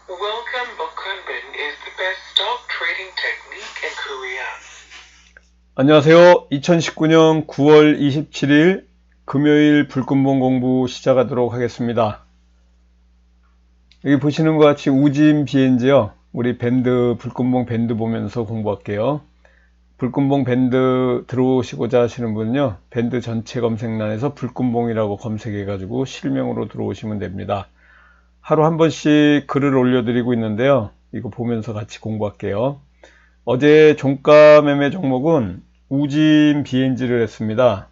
Welcome Bokkunbin is the best stock trading technique in Korea. 안녕하세요. 2019년 9월 27일 금요일 불금봉 공부 시작하도록 하겠습니다. 여기 보시는 것 같이 우진 BNG요. 우리 밴드 불금봉 밴드 보면서 공부할게요. 불금봉 밴드 들어오시고자 하시는 분은요. 밴드 전체 검색란에서 불금봉이라고 검색해 가지고 실명으로 들어오시면 됩니다. 하루 한 번씩 글을 올려드리고 있는데요. 이거 보면서 같이 공부할게요. 어제 종가 매매 종목은 우진 BNG를 했습니다.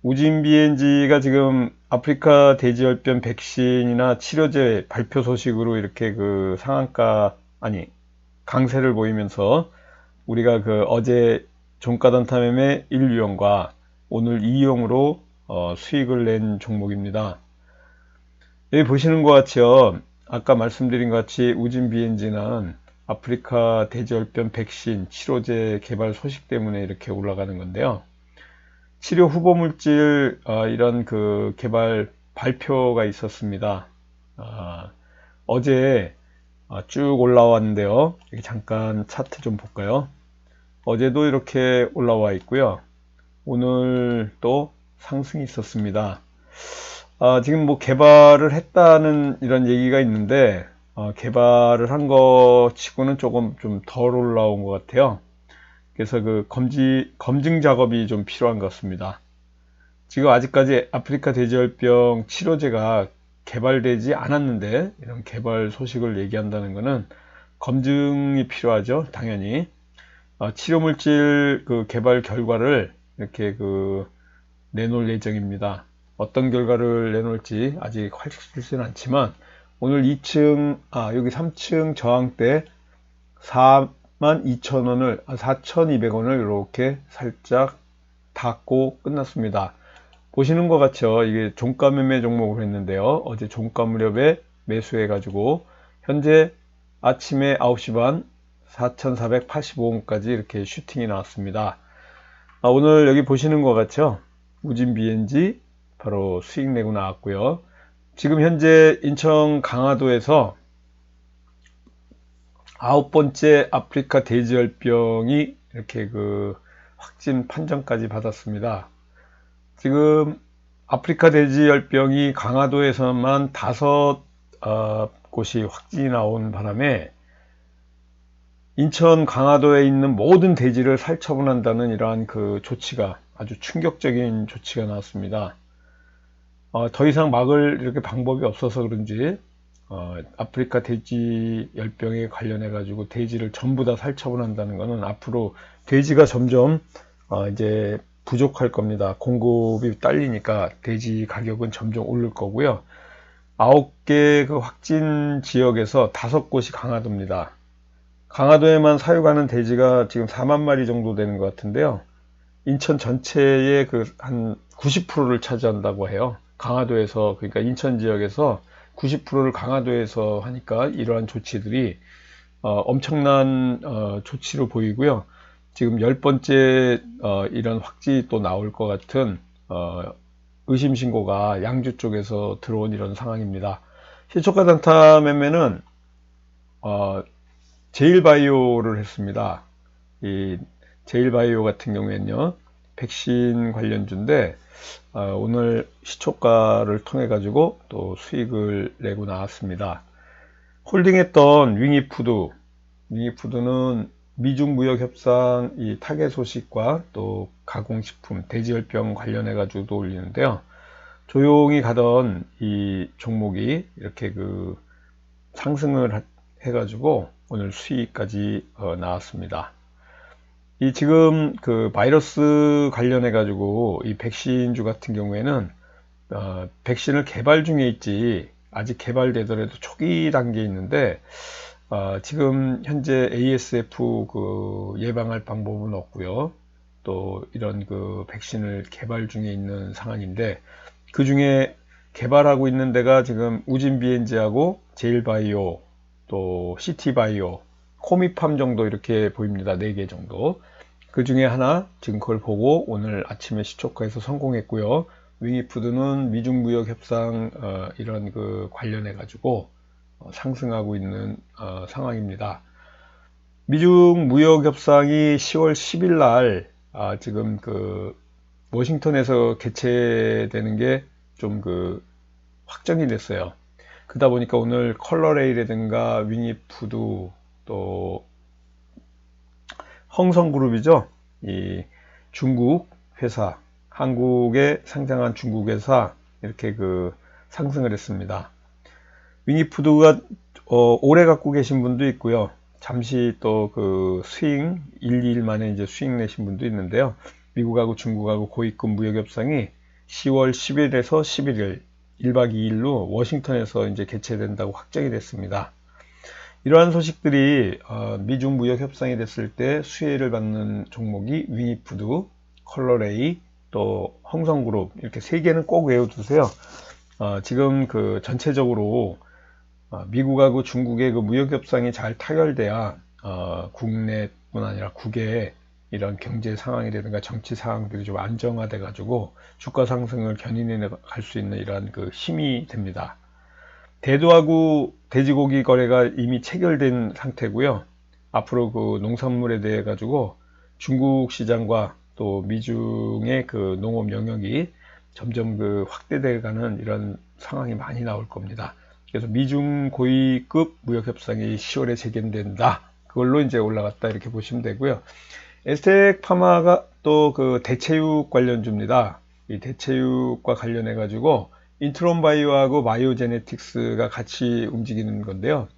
우진 BNG가 지금 아프리카 돼지열병 백신이나 치료제 발표 소식으로 이렇게 그 상한가, 강세를 보이면서 우리가 그 어제 종가 단타 매매 1유형과 오늘 2유형으로 수익을 낸 종목입니다. 여기 보시는 것 같이요. 아까 말씀드린 것 같이 우진 BNG는 아프리카 돼지열병 백신 치료제 개발 소식 때문에 이렇게 올라가는 건데요. 치료 후보 물질 이런 그 개발 발표가 있었습니다. 어제 쭉 올라왔는데요. 여기 잠깐 차트 좀 볼까요? 어제도 이렇게 올라와 있고요. 오늘 또 상승이 있었습니다. 지금 뭐 개발을 했다는 이런 얘기가 있는데 개발을 한 거 치고는 조금 좀 덜 올라온 것 같아요. 그래서 그 검증 작업이 좀 필요한 것 같습니다. 지금 아직까지 아프리카 돼지열병 치료제가 개발되지 않았는데 이런 개발 소식을 얘기한다는 것은 검증이 필요하죠. 당연히 치료 물질 그 개발 결과를 이렇게 그 내놓을 예정입니다. 어떤 결과를 내놓을지 아직 확실치는 않지만 오늘 2층 여기 3층 저항대 42,000원을 4,200원을 이렇게 살짝 닫고 끝났습니다. 보시는 것 같죠. 이게 종가 매매 종목을 했는데요. 어제 종가 무렵에 매수해 가지고 현재 아침에 9시 반 4,485원까지 이렇게 슈팅이 나왔습니다. 오늘 여기 보시는 것 같죠. 우진 BNG 바로 수익 내고 나왔고요. 지금 현재 인천 강화도에서 9번째 아프리카 돼지열병이 이렇게 그 확진 판정까지 받았습니다. 지금 아프리카 돼지열병이 강화도에서만 5곳이 확진이 나온 바람에 인천 강화도에 있는 모든 돼지를 살처분한다는 이러한 그 조치가 아주 충격적인 조치가 나왔습니다. 더 이상 막을 이렇게 방법이 없어서 그런지 아프리카 돼지 열병에 관련해 가지고 돼지를 전부 다 살처분한다는 것은 앞으로 돼지가 점점 이제 부족할 겁니다. 공급이 딸리니까 돼지 가격은 점점 오를 거고요. 9개 그 확진 지역에서 5곳이 강화도입니다. 강화도에만 사육하는 돼지가 지금 4만 마리 정도 되는 것 같은데요. 인천 전체의 그 한 90%를 차지한다고 해요. 강화도에서, 그러니까 인천 지역에서 90%를 강화도에서 하니까 이러한 조치들이 엄청난 조치로 보이고요. 지금 10번째 이런 확진이 또 나올 것 같은 의심 신고가 양주 쪽에서 들어온 이런 상황입니다. 시초가 단타 매매는 제일바이오를 했습니다. 이 제일바이오 같은 경우에는요, 백신 관련주인데 오늘 시초가를 통해 가지고 또 수익을 내고 나왔습니다. 홀딩했던 윙이푸드는 미중 무역 협상 이 타개 소식과 또 가공식품 돼지열병 관련해 가지고도 올리는데요. 조용히 가던 이 종목이 이렇게 그 상승을 해 가지고 오늘 수익까지 나왔습니다. 이 지금 그 바이러스 관련해 가지고 이 백신주 같은 경우에는 백신을 개발 중에 있지 아직 개발되더라도 초기 단계에 있는데 지금 현재 ASF 그 예방할 방법은 없고요. 또 이런 그 백신을 개발 중에 있는 상황인데 그 중에 개발하고 있는 데가 지금 우진 BNG하고 제일바이오 또 CT바이오 코미팜 정도 이렇게 보입니다. 4개 정도. 그 중에 하나 지금 그걸 보고 오늘 아침에 시초가에서 성공했고요. 윙이푸드는 미중 무역 협상 이런 그 관련해 가지고 상승하고 있는 상황입니다. 미중 무역 협상이 10월 10일 날 지금 그 워싱턴에서 개최되는 게 좀 확정이 됐어요. 그러다 보니까 오늘 컬러레이라든가 위니푸드 또 헝성그룹이죠. 이 중국 회사, 한국에 상장한 중국 회사 이렇게 상승을 했습니다. 위니푸드가 오래 갖고 계신 분도 있고요. 잠시 또 수익 1, 2일 만에 이제 수익 내신 분도 있는데요. 미국하고 중국하고 고위급 무역 협상이 10월 10일에서 11일 1박 2일로 워싱턴에서 이제 개최된다고 확정이 됐습니다. 이러한 소식들이 미중 무역 협상이 됐을 때 수혜를 받는 종목이 위니푸드, 컬러레이, 또 헝성그룹 이렇게 세 개는 꼭 외워두세요. 지금 전체적으로 미국하고 중국의 무역 협상이 잘 타결돼야 국내뿐 아니라 국외 이런 경제 상황이라든가 정치 상황들이 좀 안정화돼 가지고 주가 상승을 견인해 갈 수 있는 이러한 힘이 됩니다. 대두하고 돼지고기 거래가 이미 체결된 상태고요. 앞으로 농산물에 대해 가지고 중국 시장과 또 미중의 농업 영역이 점점 확대돼 가는 이런 상황이 많이 나올 겁니다. 그래서 미중 고위급 무역 협상이 10월에 재개된다. 그걸로 이제 올라갔다 이렇게 보시면 되고요. 에스텍 파마가 또 대체육 관련주입니다. 이 대체육과 관련해 가지고 인트론 바이오하고 바이오제네틱스가 같이 움직이는 건데요.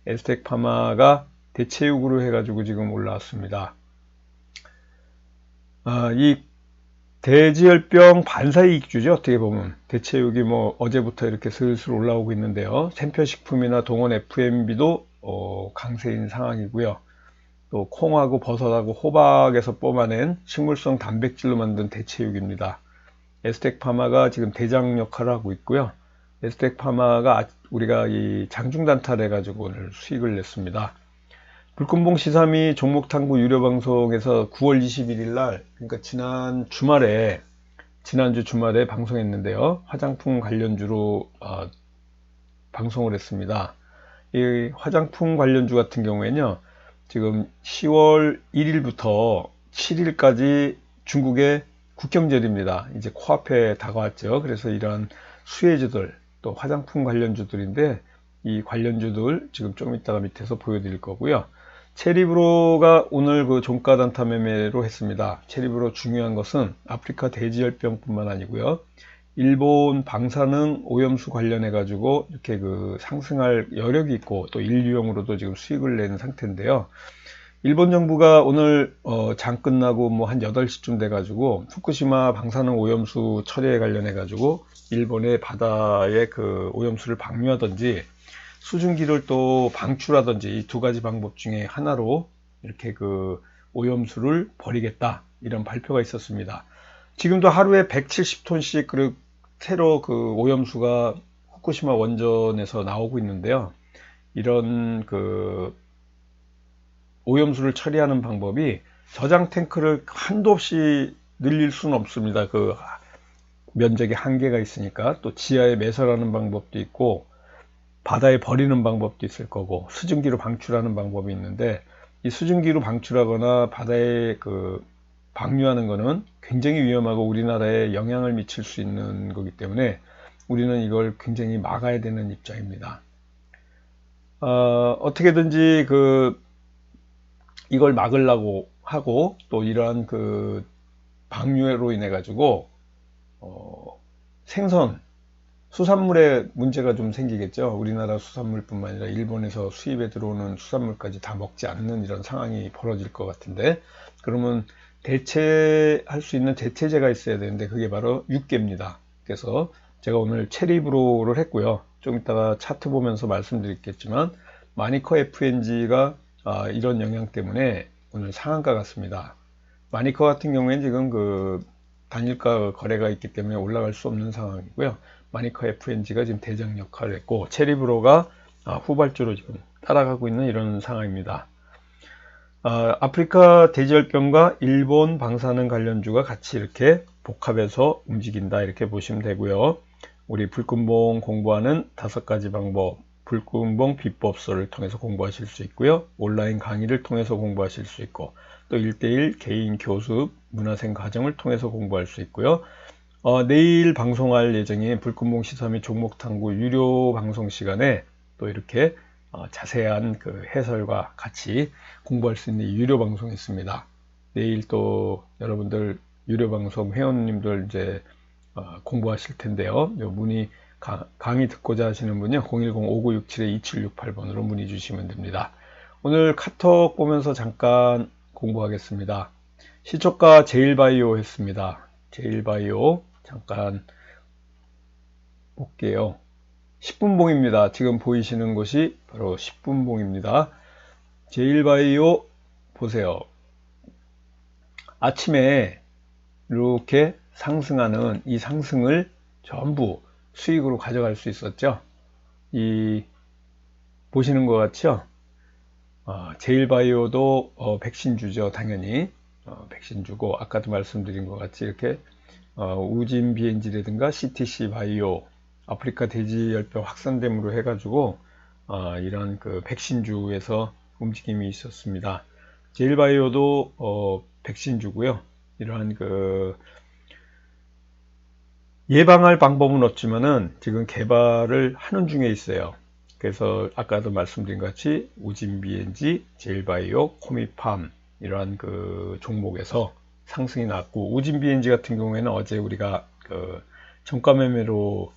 에스텍 파마가 대체육으로 해 가지고 지금 올라왔습니다. 이 대지열병 반사이익주죠. 어떻게 보면 대체육이 어제부터 이렇게 슬슬 올라오고 있는데요. 샘표식품이나 동원 F&B도 강세인 상황이고요. 또 콩하고 버섯하고 호박에서 뽑아낸 식물성 단백질로 만든 대체육입니다. 에스텍 파마가 지금 대장 역할을 하고 있고요. 에스텍 파마가 우리가 이 장중단타를 해가지고 오늘 수익을 냈습니다. 불금봉 시사미 종목탐구 유료방송에서 9월 21일 날, 그러니까 지난주 주말에 방송했는데요. 화장품 관련주로 방송을 했습니다. 이 화장품 관련주 같은 경우에는요, 지금 10월 1일부터 7일까지 중국의 국경절입니다. 이제 코앞에 다가왔죠. 그래서 이런 수혜주들, 또 화장품 관련주들인데, 이 관련주들 지금 좀 이따가 밑에서 보여드릴 거고요. 체리브로가 오늘 종가 단타 매매로 했습니다. 체리브로 중요한 것은 아프리카 돼지열병뿐만 아니고요. 일본 방사능 오염수 관련해 가지고 이렇게 상승할 여력이 있고 또 인류용으로도 지금 수익을 내는 상태인데요. 일본 정부가 오늘 장 끝나고 한 8시쯤 돼 가지고 후쿠시마 방사능 오염수 처리에 관련해 가지고 일본의 바다에 오염수를 방류하든지 수증기를 또 방출하든지 이 두 가지 방법 중에 하나로 이렇게 오염수를 버리겠다 이런 발표가 있었습니다. 지금도 하루에 170톤씩 새로 오염수가 후쿠시마 원전에서 나오고 있는데요. 이런 오염수를 처리하는 방법이 저장 탱크를 한도 없이 늘릴 수는 없습니다. 면적에 한계가 있으니까. 또 지하에 매설하는 방법도 있고 바다에 버리는 방법도 있을 거고 수증기로 방출하는 방법이 있는데, 이 수증기로 방출하거나 바다에 방류하는 거는 굉장히 위험하고 우리나라에 영향을 미칠 수 있는 거기 때문에 우리는 이걸 굉장히 막아야 되는 입장입니다. 어떻게든지 이걸 막으려고 하고 또 이러한 방류로 인해 가지고 생선 수산물에 문제가 좀 생기겠죠. 우리나라 수산물뿐만 아니라 일본에서 수입에 들어오는 수산물까지 다 먹지 않는 이런 상황이 벌어질 것 같은데, 그러면 대체할 수 있는 대체제가 있어야 되는데 그게 바로 육개입니다. 그래서 제가 오늘 체리브로를 했고요. 좀 이따가 차트 보면서 말씀드리겠지만 마니커 FNG가 이런 영향 때문에 오늘 상한가 같습니다. 마니커 같은 경우에는 지금 단일가 거래가 있기 때문에 올라갈 수 없는 상황이고요. 마니커 FNG가 지금 대장 역할을 했고 체리브로가 후발주로 지금 따라가고 있는 이런 상황입니다. 아프리카 돼지열병과 일본 방사능 관련주가 같이 이렇게 복합해서 움직인다 이렇게 보시면 되고요. 우리 불금봉 공부하는 5가지 방법 불금봉 비법서를 통해서 공부하실 수 있고요. 온라인 강의를 통해서 공부하실 수 있고, 또 1대1 개인 교습 문화생 과정을 통해서 공부할 수 있고요. 내일 방송할 예정인 불금봉 시사 및 종목탐구 유료 방송 시간에 또 이렇게 자세한 그 해설과 같이 공부할 수 있는 유료 방송이 있습니다. 내일 또 여러분들 유료 방송 회원님들 이제 공부하실 텐데요. 문의 강의 듣고자 하시는 분요 010-5967-2768번으로 문의 주시면 됩니다. 오늘 카톡 보면서 잠깐 공부하겠습니다. 시초가 제일바이오 했습니다. 제일바이오 잠깐 볼게요. 10분봉입니다. 지금 보이시는 것이 바로 10분봉입니다. 제일바이오 보세요. 아침에 이렇게 상승하는 이 상승을 전부 수익으로 가져갈 수 있었죠. 보시는 것 같죠? 제일바이오도 백신주죠. 당연히 백신주고, 아까도 말씀드린 것 같이 이렇게 우진 BNG라든가 CTC 바이오, 아프리카 돼지열병 확산됨으로 해가지고 이런 그 백신주에서 움직임이 있었습니다. 제일바이오도 백신주고요. 이러한 그 예방할 방법은 없지만은 지금 개발을 하는 중에 있어요. 그래서 아까도 말씀드린 것 같이 우진 BNG, 제일바이오, 코미팜 이러한 그 종목에서 상승이 났고, 우진 BNG 같은 경우에는 어제 우리가 그 정가 매매로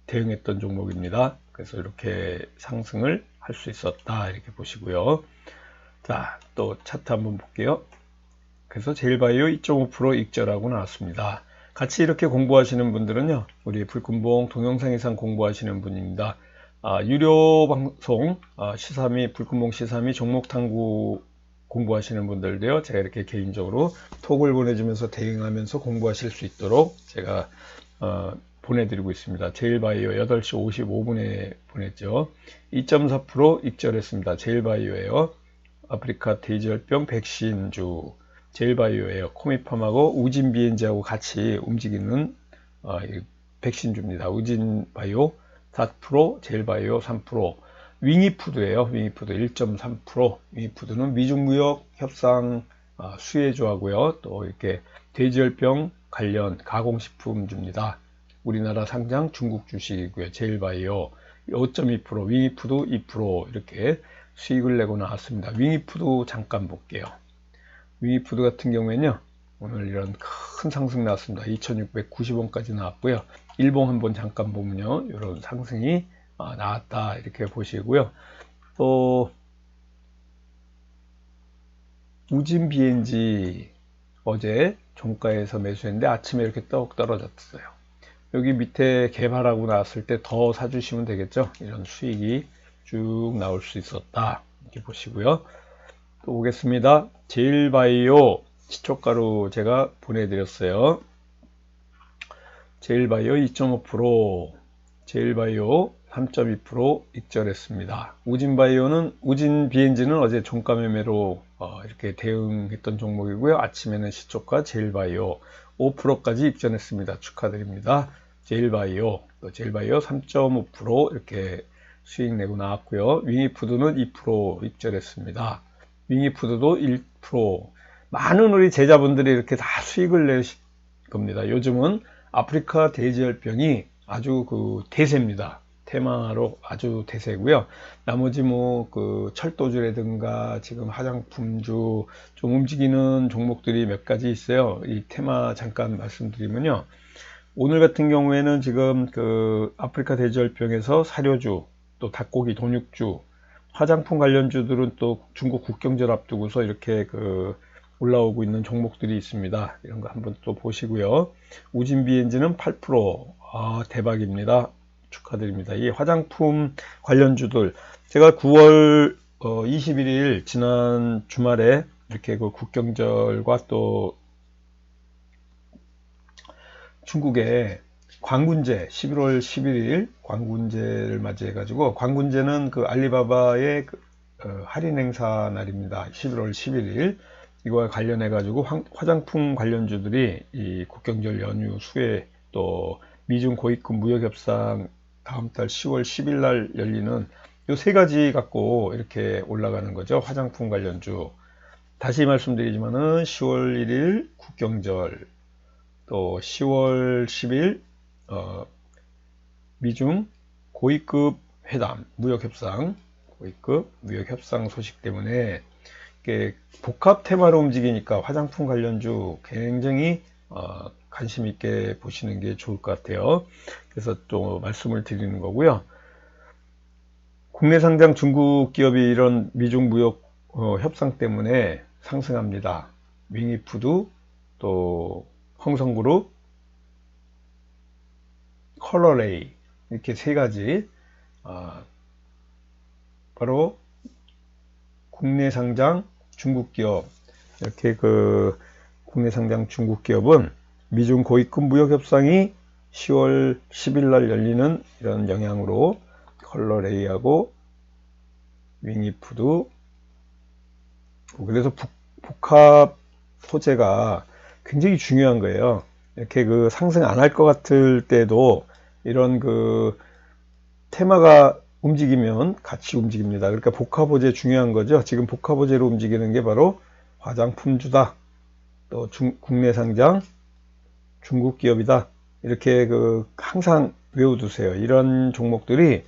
대응했던 종목입니다. 그래서 이렇게 상승을 할 수 있었다 이렇게 보시고요. 자, 또 차트 한번 볼게요. 그래서 제일바이오 2.5% 익절하고 나왔습니다. 같이 이렇게 공부하시는 분들은요, 우리 불금봉 동영상 이상 공부하시는 분입니다. 유료 방송 시사 및 불금봉 시사 및 종목탐구 공부하시는 분들도요, 제가 이렇게 개인적으로 톡을 보내주면서 대응하면서 공부하실 수 있도록 제가 보내드리고 있습니다. 제일바이오 8시 55분에 보냈죠. 2.4% 익절했습니다. 제일바이오예요. 아프리카 돼지열병 백신주 제일바이오예요. 코미팜하고 우진 BNG하고 같이 움직이는 백신주입니다. 우진 바이오 4%, 제일바이오 3%, 윙이푸드예요. 윙이푸드 1.3%. 윙이푸드는 미중무역 협상 수혜주하고요. 또 이렇게 돼지열병 관련 가공식품주입니다. 우리나라 상장 중국 주식이고요. 제일바이오 5.2%, 윙이푸드 2% 이렇게 수익을 내고 나왔습니다. 윙이푸드 잠깐 볼게요. 윙이푸드 같은 경우에는요, 오늘 이런 큰 상승 나왔습니다. 2690원까지 나왔고요. 일봉 한번 잠깐 보면요, 이런 상승이 나왔다 이렇게 보시고요. 또 우진 BNG 어제 종가에서 매수했는데 아침에 이렇게 떡 떨어졌어요. 여기 밑에 개발하고 나왔을 때 더 사주시면 되겠죠. 이런 수익이 쭉 나올 수 있었다 이렇게 보시고요. 또 보겠습니다. 제일바이오 시초가로 제가 보내드렸어요. 제일바이오 2.5%, 제일바이오 3.2% 익절했습니다. 우진 BNG는 어제 종가 매매로 이렇게 대응했던 종목이고요. 아침에는 시초가 제일바이오 5%까지 입전했습니다. 축하드립니다. 제일바이오 3.5% 이렇게 수익 내고 나왔고요. 윙이푸드는 2% 입절했습니다. 윙이푸드도 1%. 많은 우리 제자분들이 이렇게 다 수익을 내실 겁니다. 요즘은 아프리카 돼지열병이 아주 그 대세입니다. 테마로 아주 대세고요. 나머지 뭐 그 철도주라든가 지금 화장품주 좀 움직이는 종목들이 몇 가지 있어요. 이 테마 잠깐 말씀드리면요. 오늘 같은 경우에는 지금 그 아프리카 돼지열병에서 사료주, 또 닭고기, 돈육주, 화장품 관련주들은 또 중국 국경절 앞두고서 이렇게 그 올라오고 있는 종목들이 있습니다. 이런 거 한번 또 보시고요. 우진 BNG는 8%. 대박입니다. 축하드립니다. 이 화장품 관련주들 제가 9월 21일 지난 주말에 이렇게 그 국경절과 또 중국의 광군제 11월 11일 광군제를 맞이해 가지고, 광군제는 그 알리바바의 할인 행사 날입니다. 11월 11일 이거와 관련해 가지고 화장품 관련주들이 이 국경절 연휴 수혜, 또 미중 고위급 무역 협상 다음 달 10월 10일 날 열리는 요 세 가지 갖고 이렇게 올라가는 거죠. 화장품 관련주. 다시 말씀드리지만은 10월 1일 국경절, 또 10월 10일 미중 고위급 회담, 무역협상, 고위급 무역협상 소식 때문에 이게 복합 테마로 움직이니까 화장품 관련주 굉장히 관심 있게 보시는 게 좋을 것 같아요. 그래서 또 말씀을 드리는 거고요. 국내 상장 중국 기업이 이런 미중 무역 협상 때문에 상승합니다. 윙이푸드, 또 홍성그룹, 컬러레이, 이렇게 세 가지 바로 국내 상장 중국 기업, 이렇게 그 국내 상장 중국 기업은 미중 고위급 무역 협상이 10월 10일 날 열리는 이런 영향으로 컬러레이하고 윙이푸드, 그래서 복합 소재가 굉장히 중요한 거예요. 이렇게 그 상승 안 할 것 같을 때도 이런 그 테마가 움직이면 같이 움직입니다. 그러니까 복합 소재 중요한 거죠. 지금 복합 소재로 움직이는 게 바로 화장품주다. 또 국내 상장 중국 기업이다. 이렇게 그 항상 외워두세요. 이런 종목들이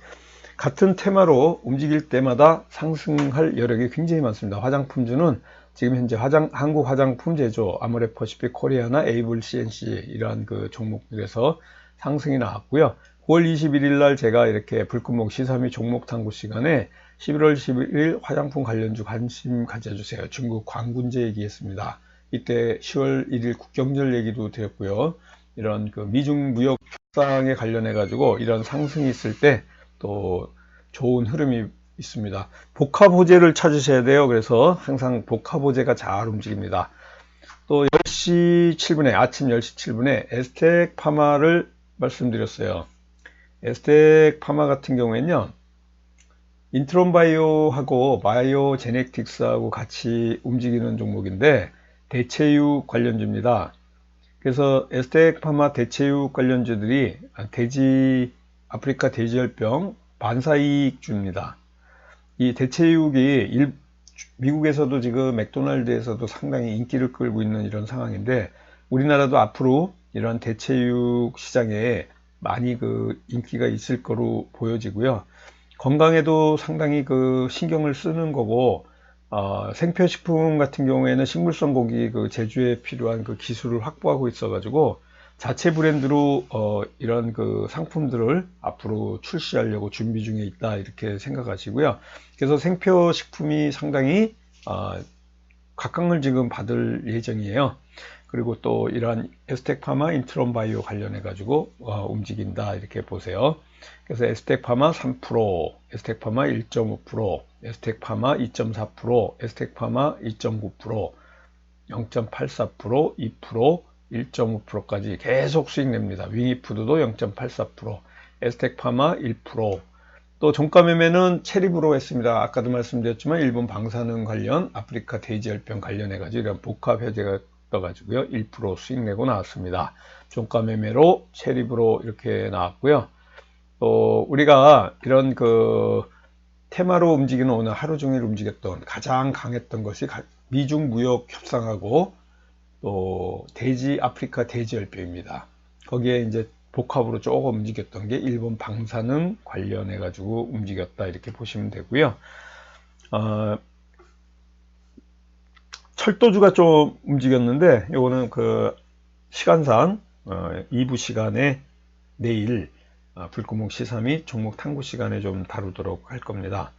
같은 테마로 움직일 때마다 상승할 여력이 굉장히 많습니다. 화장품주는 지금 현재 한국 화장품 제조, 아모레퍼시픽 코리아나 에이블 CNC 이러한 그 종목들에서 상승이 나왔고요. 9월 21일 날 제가 이렇게 불금목 시사 및 종목 탐구 시간에 11월 11일 화장품 관련주 관심 가져주세요. 중국 광군제 얘기했습니다. 이때 10월 1일 국경절 얘기도 드렸고요. 이런 그 미중 무역 협상에 관련해 가지고 이런 상승이 있을 때 또 좋은 흐름이 있습니다. 복합 호재를 찾으셔야 돼요. 그래서 항상 복합 호재가 잘 움직입니다. 또 10시 7분에 아침 10시 7분에 에스텍 파마를 말씀드렸어요. 에스텍 파마 같은 경우에는요, 인트론 바이오하고 바이오 제네틱스하고 같이 움직이는 종목인데 대체육 관련주입니다. 그래서 에스텍 파마 대체육 관련주들이 아프리카 돼지열병 반사이익주입니다. 이 대체육이 미국에서도 지금 맥도날드에서도 상당히 인기를 끌고 있는 이런 상황인데 우리나라도 앞으로 이런 대체육 시장에 많이 그 인기가 있을 거로 보여지고요. 건강에도 상당히 그 신경을 쓰는 거고 생표식품 같은 경우에는 식물성 고기 그 제조에 필요한 그 기술을 확보하고 있어 가지고 자체 브랜드로 이런 그 상품들을 앞으로 출시하려고 준비 중에 있다 이렇게 생각하시고요. 그래서 생표식품이 상당히 각광을 지금 받을 예정이에요. 그리고 또 이러한 에스텍 파마, 인트론 바이오 관련해 가지고 움직인다 이렇게 보세요. 그래서 에스텍 파마 3%, 에스텍 파마 1.5%, 에스텍 파마 2.4%, 에스텍 파마 2.9%, 0.84%, 2%, 1.5%까지 계속 수익 냅니다. 윙이푸드도 0.84%, 에스텍 파마 1%. 또 종가 매매는 체리브로 했습니다. 아까도 말씀드렸지만 일본 방사능 관련 아프리카 돼지열병 관련해 가지고 이런 복합 해제가 떠가지고요 1% 수익 내고 나왔습니다. 종가 매매로 체리브로 이렇게 나왔고요. 또 우리가 이런 그 테마로 움직이는 오늘 하루 종일 움직였던 가장 강했던 것이 미중 무역 협상하고 또 아프리카 돼지열병입니다. 거기에 이제 복합으로 조금 움직였던 게 일본 방사능 관련해 가지고 움직였다 이렇게 보시면 되고요. 철도주가 좀 움직였는데 요거는 그 시간상 2부 시간에 내일 불구목 시사 및 종목 탐구 시간에 좀 다루도록 할 겁니다.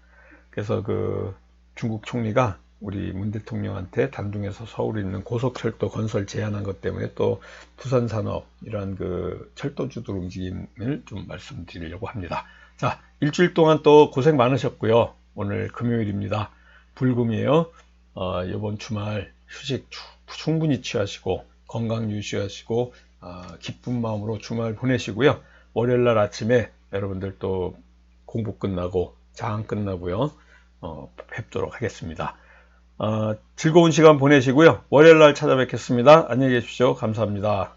그래서 그 중국 총리가 우리 문 대통령한테 단둥에서 서울에 있는 고속철도 건설 제안한 것 때문에 또 부산산업 이런 그 철도주들 움직임을 좀 말씀드리려고 합니다. 자, 일주일 동안 또 고생 많으셨고요. 오늘 금요일입니다. 불금이에요. 이번 주말 휴식 충분히 취하시고 건강 유지하시고 기쁜 마음으로 주말 보내시고요. 월요일날 아침에 여러분들 또 공부 끝나고 장학 끝나고요. 뵙도록 하겠습니다. 즐거운 시간 보내시고요. 월요일날 찾아뵙겠습니다. 안녕히 계십시오. 감사합니다.